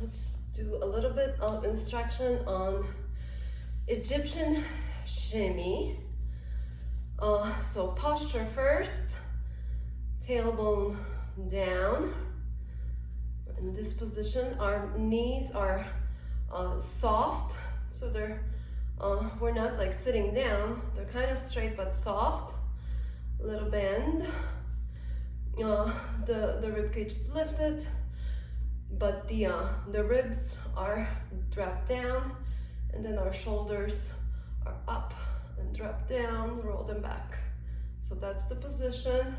let's do a little bit of instruction on Egyptian shimmy. So posture first, tailbone down. In this position, our knees are soft, so we're not like sitting down. They're kind of straight but soft. A little bend. The rib cage is lifted, but the ribs are dropped down, and then our shoulders are up and drop down, roll them back. So that's the position.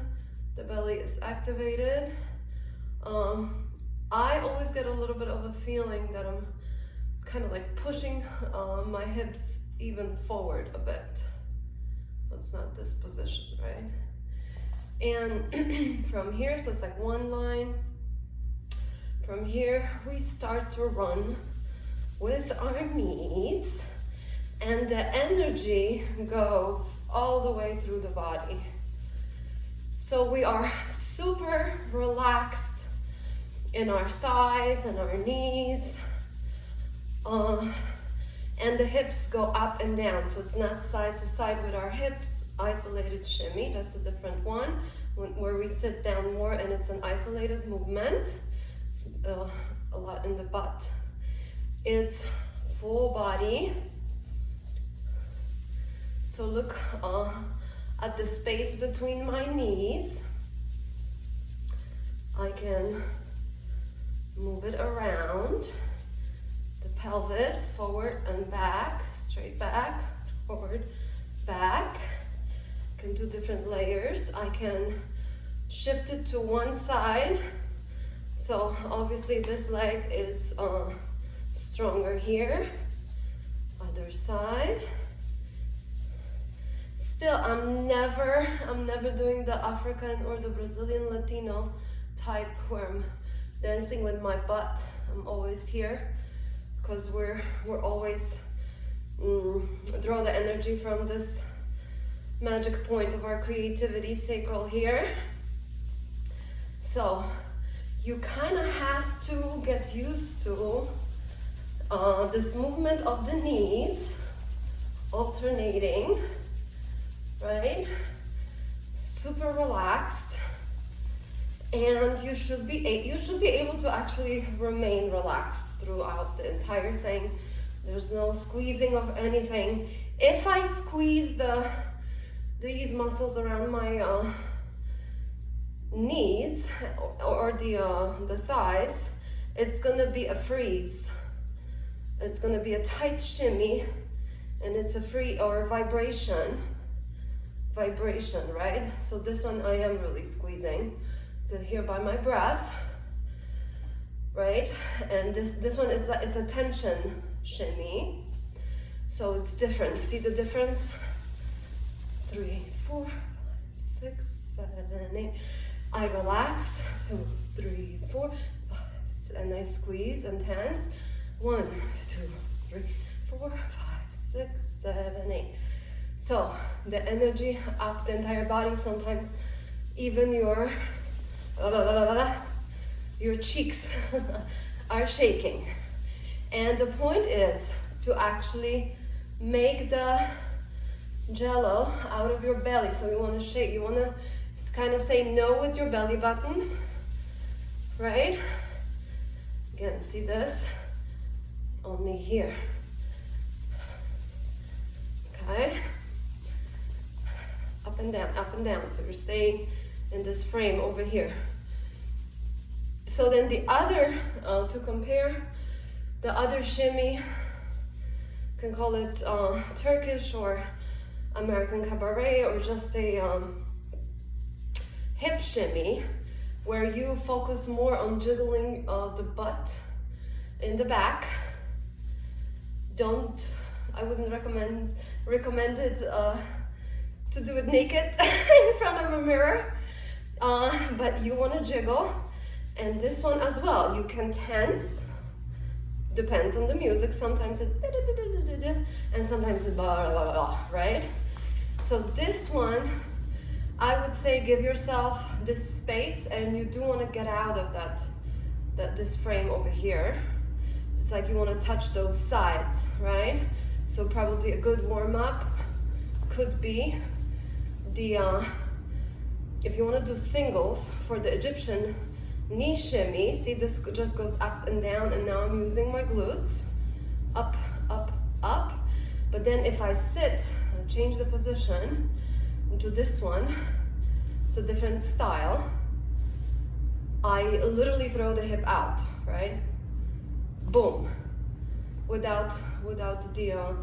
The belly is activated. I always get a little bit of a feeling that I'm kind of like pushing my hips even forward a bit. That's not this position, right? And from here, so it's like one line. From here, we start to run with our knees, and the energy goes all the way through the body. So we are super relaxed in our thighs and our knees, and the hips go up and down. So it's not side to side with our hips. Isolated shimmy, that's a different one, where we sit down more and it's an isolated movement. It's a lot in the butt. It's full body. So look at the space between my knees. I can move it around. The pelvis, forward and back, straight back, forward, back. Can do different layers. I can shift it to one side. So obviously this leg is stronger here. Other side. Still, I'm never doing the African or the Brazilian Latino type where I'm dancing with my butt. I'm always here because we're always draw the energy from this magic point of our creativity, sacral here. So you kind of have to get used to this movement of the knees, alternating, right? Super relaxed, and you should be able to actually remain relaxed throughout the entire thing. There's no squeezing of anything. If I squeeze these muscles around my knees or the thighs, it's gonna be a freeze. It's gonna be a tight shimmy, and it's a free or vibration, right? So this one I am really squeezing here by my breath, right? And this one is it's a tension shimmy, so it's different. See the difference? 3, 4, 5, 6, 7, 8. I relax. 2, 3, 4, 5, 6, and I squeeze and tense. 1, 2, 3, 4, 5, 6, 7, 8. So the energy up the entire body. Sometimes even your cheeks are shaking. And the point is to actually make the jello out of your belly. So you want to shake, you want to kind of say no with your belly button, right? Again, see this? Only here. Okay? Up and down, up and down. So you're staying in this frame over here. So then the other, to compare, the other shimmy, can call it Turkish or American cabaret, or just a hip shimmy, where you focus more on jiggling the butt in the back. I wouldn't recommend it to do it naked in front of a mirror, but you want to jiggle. And this one as well, you can tense, depends on the music. Sometimes it's and sometimes it's blah, blah, blah, right? So this one, I would say give yourself this space, and you do want to get out of this frame over here. it's like you want to touch those sides, right? So probably a good warm-up could be the, if you want to do singles for the Egyptian knee shimmy, see this just goes up and down, and now I'm using my glutes, up, up, up. But then if I sit, I'll change the position into this one, it's a different style. I literally throw the hip out, right? Boom. Without the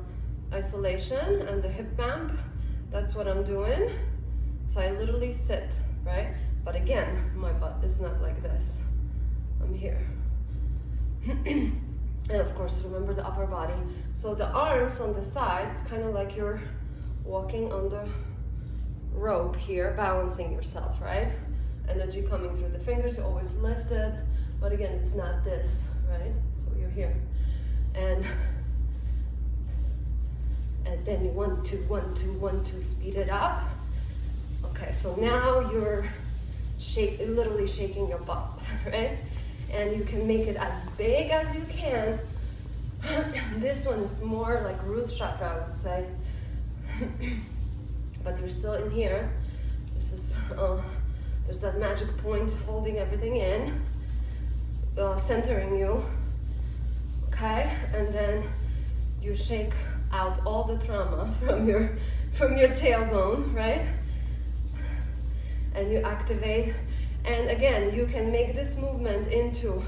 isolation and the hip bump, that's what I'm doing. So I literally sit, right? But again, my butt is not like this. I'm here. And of course, remember the upper body. So the arms on the sides, kind of like you're walking on the rope here, balancing yourself, right? Energy coming through the fingers, you always lift it, but again, it's not this, right? So you're here. And then you 1, 2, 1, 2, 1, 2, speed it up. Okay, so now you're literally shaking your butt, right? And you can make it as big as you can. This one is more like root chakra, I would say. But you're still in here. This is, there's that magic point holding everything in, centering you, okay? And then you shake out all the trauma from your tailbone, right? And you activate. And again, you can make this movement into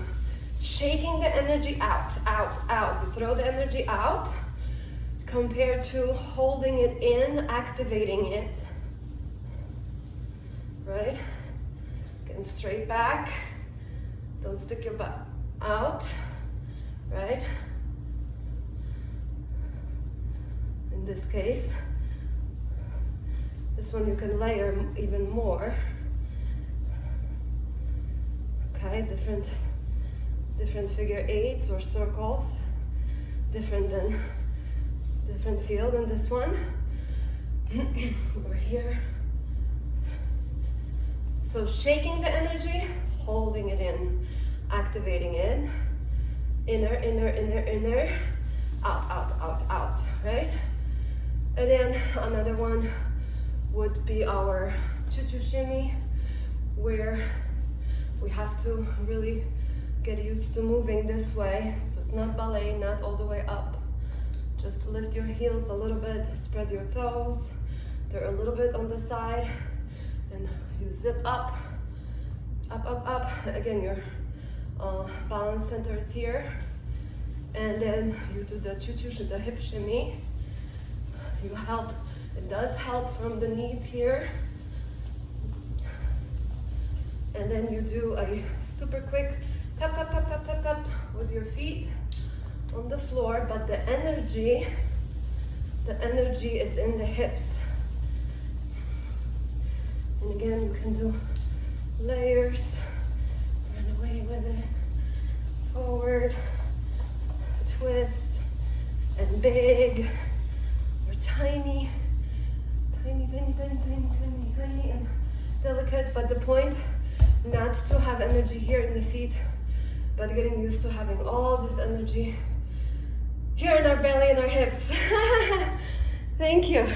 shaking the energy out, out, out. You throw the energy out compared to holding it in, activating it, right? Getting straight back. Don't stick your butt out, right? In this case, this one you can layer even more. Okay, different figure eights or circles, different field than this one. Over here. So shaking the energy, holding it in, activating it, inner, inner, inner, inner, out, out, out, out, right? And then another one would be our Cho Cho shimmy, where we have to really get used to moving this way. So it's not ballet, not all the way up. Just lift your heels a little bit, spread your toes. They're a little bit on the side, and you zip up, up, up, up. Again, your balance center is here. And then you do the Cho Cho, the hip shimmy. You help, it does help from the knees here. And then you do a super quick tap, tap, tap, tap, tap, tap with your feet on the floor, but the energy is in the hips. And again, you can do layers, run away with it, forward, twist, and big, or tiny, tiny, tiny, tiny, tiny, tiny, tiny, and delicate. But the point, not to have energy here in the feet, but getting used to having all this energy here in our belly and our hips. Thank you.